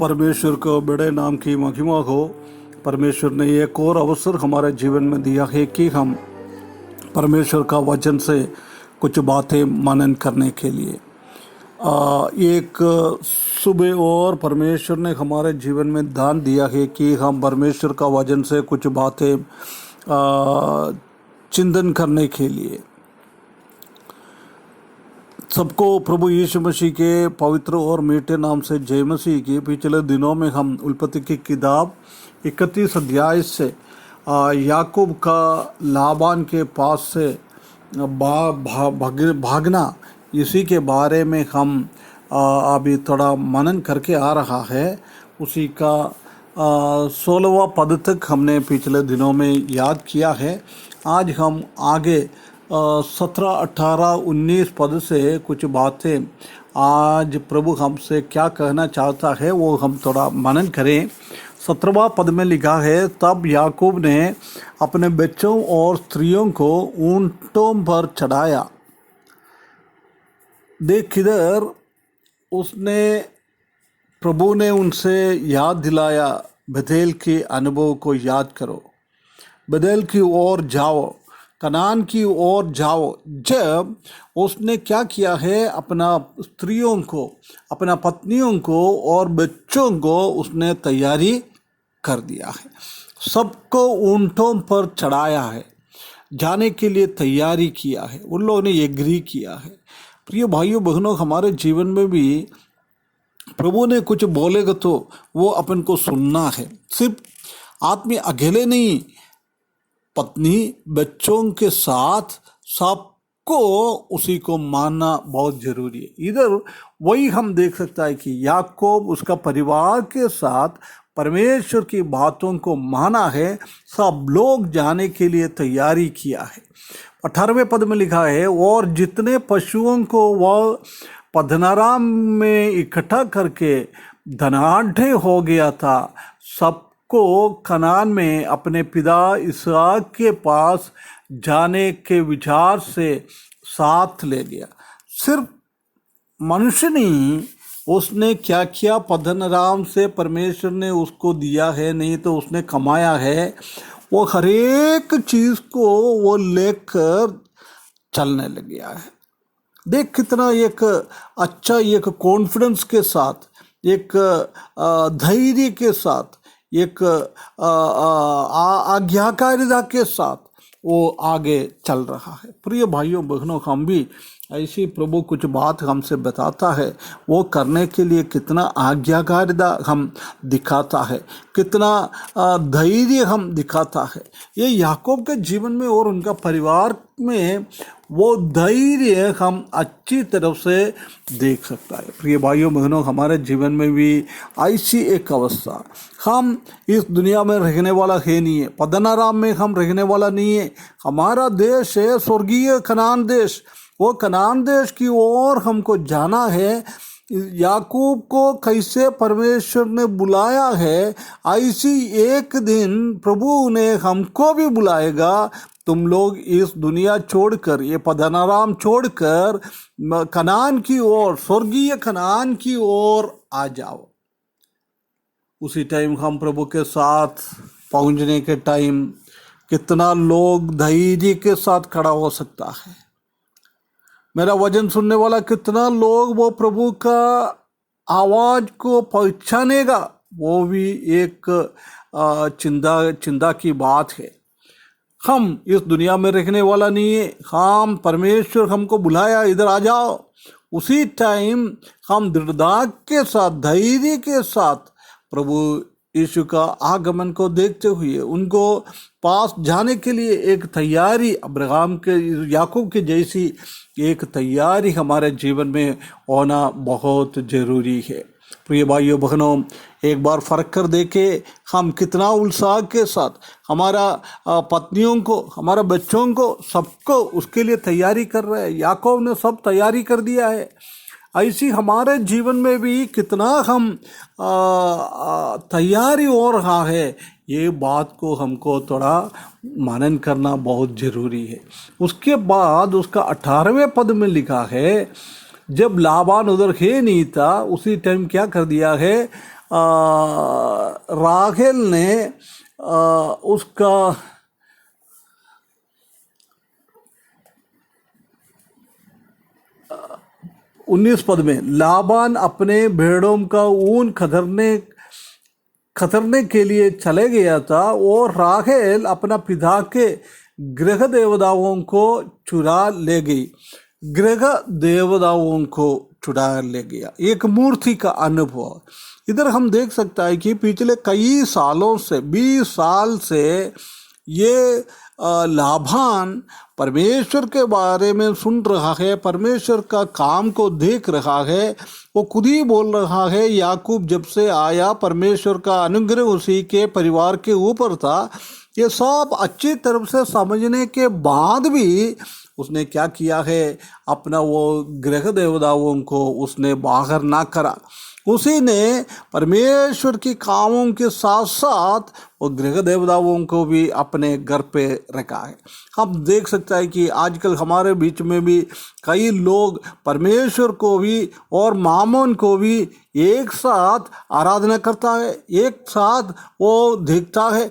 परमेश्वर को बड़े नाम की महिमा हो। परमेश्वर ने एक और अवसर हमारे जीवन में दिया है कि हम परमेश्वर का वचन से कुछ बातें मनन करने के लिए एक सुबह और परमेश्वर ने हमारे जीवन में दान दिया है कि हम परमेश्वर का वचन से कुछ बातें चिंतन करने के लिए। सबको प्रभु यीशु मसीह के पवित्र और मीठे नाम से जय मसीह की। पिछले दिनों में हम उत्पत्ति की किताब 31 अध्याय से याकूब का लाबान के पास से भागना, इसी के बारे में हम अभी थोड़ा मनन करके आ रहा है। उसी का 16वां पद तक हमने पिछले दिनों में याद किया है। आज हम आगे 17, 18, 19 पद से कुछ बातें आज प्रभु हमसे क्या कहना चाहता है वो हम थोड़ा मनन करें। 17वां पद में लिखा है, तब याकूब ने अपने बच्चों और स्त्रियों को ऊंटों पर चढ़ाया। देख इधर उसने प्रभु ने उनसे याद दिलाया, बेथेल के अनुभव को याद करो, बेथेल की ओर जाओ, कनान की ओर जाओ। जब उसने क्या किया है, अपना स्त्रियों को, अपना पत्नियों को और बच्चों को उसने तैयारी कर दिया है। सबको ऊंटों पर चढ़ाया है, जाने के लिए तैयारी किया है। उन लोगों ने एग्री किया है। प्रिय भाइयों बहनों, हमारे जीवन में भी प्रभु ने कुछ बोलेगा तो वो अपन को सुनना है। सिर्फ आदमी अकेले नहीं, पत्नी बच्चों के साथ सबको उसी को मानना बहुत जरूरी है। इधर वही हम देख सकता है कि याकूब उसका परिवार के साथ परमेश्वर की बातों को माना है। सब लोग जाने के लिए तैयारी किया है। 18वें पद में लिखा है, और जितने पशुओं को वह पद्दनराम में इकट्ठा करके धनाढ़ हो गया था, सबको कनान में अपने पिता इसहाक के पास जाने के विचार से साथ ले गया। सिर्फ मनुष्य नहीं, उसने क्या किया, पद्दनराम से परमेश्वर ने उसको दिया है, नहीं तो उसने कमाया है। वो हर एक चीज़ को वो लेकर चलने लग गया है। देख कितना एक अच्छा, एक कॉन्फिडेंस के साथ, एक धैर्य के साथ, एक आज्ञाकारिता के साथ वो आगे चल रहा है। प्रिय भाइयों बहनों, हम भी ऐसी प्रभु कुछ बात हमसे बताता है, वो करने के लिए कितना आज्ञाकारिता हम दिखाता है, कितना धैर्य हम दिखाता है। ये याकूब के जीवन में और उनका परिवार में वो धैर्य हम अच्छी तरफ से देख सकता है। प्रिय भाइयों बहनों, हमारे जीवन में भी ऐसी एक अवस्था, हम इस दुनिया में रहने वाला है नहीं है, पद्दनराम में हम रहने वाला नहीं है। हमारा देश है स्वर्गीय कनान देश। वो कनान देश की ओर हमको जाना है। याकूब को कैसे परमेश्वर ने बुलाया है, ऐसी एक दिन प्रभु ने हमको भी बुलाएगा। तुम लोग इस दुनिया छोड़कर, ये पद्दनराम छोड़कर कनान की ओर, स्वर्गीय कनान की ओर आ जाओ। उसी टाइम हम प्रभु के साथ पहुंचने के टाइम कितना लोग धैर्य के साथ खड़ा हो सकता है। मेरा वचन सुनने वाला कितना लोग वो प्रभु का आवाज को पहचानेगा, वो भी एक चिंता की बात है। हम इस दुनिया में रहने वाला नहीं है। हम परमेश्वर हमको बुलाया, इधर आ जाओ। उसी टाइम हम दृढ़ता के साथ, धैर्य के साथ प्रभु यीशु का आगमन को देखते हुए उनको पास जाने के लिए एक तैयारी, अब्राहम के, याकूब के जैसी एक तैयारी हमारे जीवन में होना बहुत ज़रूरी है। प्रिय भाइयों बहनों, एक बार फर्क कर देखे, हम कितना उत्साह के साथ हमारा पत्नियों को, हमारा बच्चों को, सबको उसके लिए तैयारी कर रहे हैं। याकूब ने सब तैयारी कर दिया है। ऐसी हमारे जीवन में भी कितना हम तैयारी हो रहा है, ये बात को हमको थोड़ा मनन करना बहुत ज़रूरी है। उसके बाद उसका 18वें पद में लिखा है, जब लाबान उधर है नहीं था, उसी टाइम क्या कर दिया है, राहेल ने उसका 19 पद में, लाबान अपने भेड़ों का ऊन खतरने के लिए चले गया था और राहेल अपना पिता के गृह देवताओं को चुरा ले गई। गृह देवताओं को चुरा ले गया, एक मूर्ति का अनुभव। इधर हम देख सकता है कि पिछले कई सालों से 20 साल से ये लाबान परमेश्वर के बारे में सुन रहा है, परमेश्वर का काम को देख रहा है। वो खुद ही बोल रहा है, याकूब जब से आया परमेश्वर का अनुग्रह उसी के परिवार के ऊपर था। ये सब अच्छी तरह से समझने के बाद भी उसने क्या किया है, अपना वो गृह देवताओं को उसने बाहर ना करा। उसी ने परमेश्वर की कामों के साथ साथ वो गृह देवताओं को भी अपने घर पे रखा है। हम देख सकता है कि आजकल हमारे बीच में भी कई लोग परमेश्वर को भी और मामोन को भी एक साथ आराधना करता है, एक साथ वो देखता है।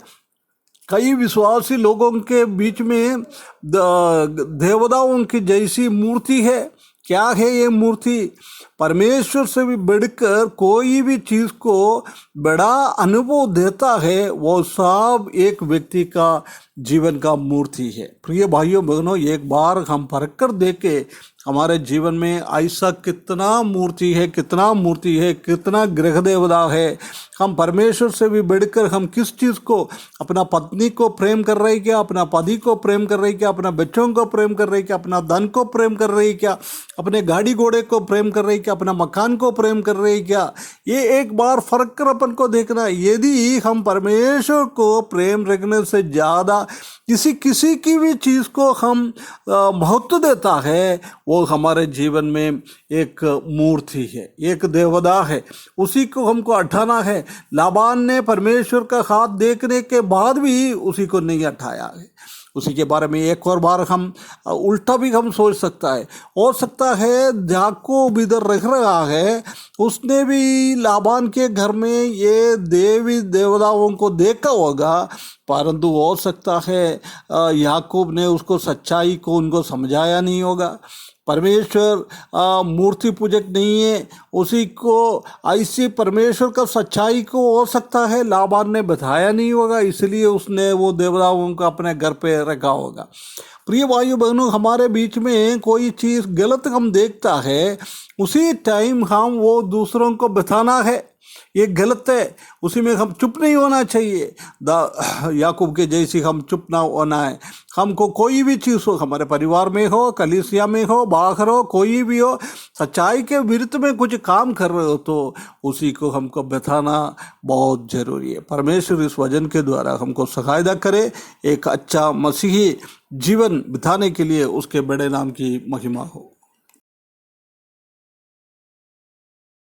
कई विश्वासी लोगों के बीच में देवताओं की जैसी मूर्ति है। क्या है ये मूर्ति? परमेश्वर से भी बढ़कर कोई भी चीज़ को बड़ा अनुभव देता है, वो सब एक व्यक्ति का जीवन का मूर्ति है। प्रिय भाइयों बहनों, एक बार हम परख कर देखें हमारे जीवन में ऐसा कितना मूर्ति है, कितना गृह देवता है। हम परमेश्वर से भी बढ़कर हम किस चीज़ को, अपना पत्नी को प्रेम कर रहे क्या, अपना पति को प्रेम कर रहे क्या, अपना बच्चों को प्रेम कर रहे क्या, अपना धन को प्रेम कर रहे क्या, अपने गाड़ी घोड़े को प्रेम कर रहे क्या, अपना मकान को प्रेम कर रहे क्या? ये एक बार फर्क कर अपन को देखना है। यदि हम परमेश्वर को प्रेम रखने से ज़्यादा किसी की भी चीज़ को हम महत्व देता है, वो हमारे जीवन में एक मूर्ति है, एक देवता है, उसी को हमको हटाना है। लाबान ने परमेश्वर का हाथ देखने के बाद भी उसी को नहीं हटाया है। उसी के बारे में एक और बार हम उल्टा भी हम सोच सकता है। हो सकता है याकूब इधर रह रहा है, उसने भी लाबान के घर में ये देवी देवताओं को देखा होगा, परंतु हो सकता है याकूब ने उसको सच्चाई को उनको समझाया नहीं होगा। परमेश्वर मूर्ति पूजक नहीं है, उसी को ऐसी परमेश्वर का सच्चाई को हो सकता है लाबान ने बताया नहीं होगा, इसलिए उसने वो देवताओं को अपने घर पे रखा होगा। प्रिय भाइयों बहनों, हमारे बीच में कोई चीज़ गलत हम देखता है, उसी टाइम हम वो दूसरों को बताना है ये गलत है, उसी में हम चुप नहीं होना चाहिए। याकूब के जैसी हम चुप ना होना है। हमको कोई भी चीज़ हो, हमारे परिवार में हो, कलीसिया में हो, बाहर हो, कोई भी हो, सच्चाई के विरुद्ध में कुछ काम कर रहे हो तो उसी को हमको बताना बहुत ज़रूरी है। परमेश्वर इस वचन के द्वारा हमको सहायता करे, एक अच्छा मसीही जीवन बिताने के लिए उसके बड़े नाम की महिमा हो।